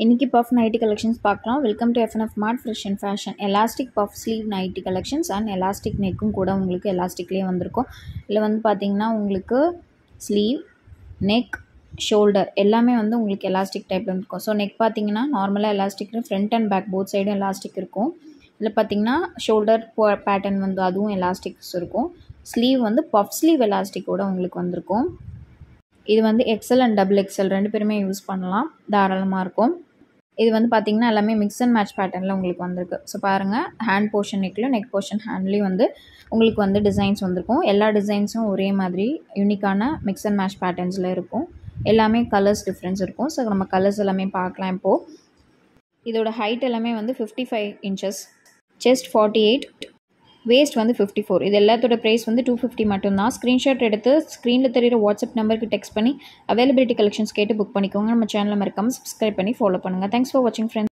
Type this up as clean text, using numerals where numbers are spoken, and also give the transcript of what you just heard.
இன்னைக்கு puff nighty collections பார்க்கலாம். Welcome to FNF Mart Fresh and Fashion. Elastic puff sleeve nighty collections and elastic நெக்கும் கூட உங்களுக்கு எலாஸ்டிக்லேயே வந்திருக்கும். இதில் வந்து பார்த்தீங்கன்னா உங்களுக்கு ஸ்லீவ், நெக், ஷோல்டர் எல்லாமே வந்து உங்களுக்கு எலாஸ்டிக் டைப்பில் இருக்கும். ஸோ நெக் பார்த்தீங்கன்னா நார்மலாக elastic, front and back both சைடும் எலாஸ்டிக் இருக்கும். இதில் பார்த்தீங்கன்னா ஷோல்டர் பேட்டர்ன் வந்து அதுவும் எலாஸ்டிக்ஸ் இருக்கும். ஸ்லீவ் வந்து பஃப் ஸ்லீவ் எலாஸ்டிக்கோட உங்களுக்கு வந்திருக்கும். இது வந்து எக்ஸல் அண்ட் டபுள் எக்ஸல் ரெண்டு பேருமே யூஸ் பண்ணலாம், தாராளமாக இருக்கும். இது வந்து பார்த்திங்கன்னா எல்லாமே மிக்ஸ் அண்ட் மேட்ச் பேட்டர்னில் உங்களுக்கு வந்திருக்கு. ஸோ பாருங்கள், ஹேண்ட் போர்ஷன் நெக்லையும் நெக் போர்ஷன் ஹேண்ட்லேயும் வந்து உங்களுக்கு வந்து டிசைன்ஸ் வந்திருக்கும். எல்லா டிசைன்ஸும் ஒரே மாதிரி யூனிக்கான மிக்ஸ் அண்ட் மேட்ச் பேட்டர்ன்ஸில் இருக்கும். எல்லாமே கலர்ஸ் டிஃப்ரென்ஸ் இருக்கும். ஸோ நம்ம கலர்ஸ் எல்லாமே பார்க்கலாம். இப்போது இதோட ஹைட் எல்லாமே வந்து 55 inches, செஸ்ட் 48, வேஸ்ட் வந்து 54. இது எல்லாத்தோட ப்ரைஸ் வந்து 250 மட்டும்தான். ஸ்க்ரீன்ஷாட் எடுத்து ஸ்க்ரீனில் தெரியுற வாட்ஸ்அப் நம்பருக்கு டெக்ஸ்ட் பண்ணி அவைலபிலிட்டி கலெக்ஷன்ஸ் கேட்டு புக் பண்ணிக்கோங்க. நம்ம சேனலை மறக்காமல் சப்ஸ்கிரைப் பண்ணி ஃபாலோ பண்ணுங்கள். தேங்க்ஸ் ஃபார் வாட்சிங் ஃப்ரெண்ட்ஸ்.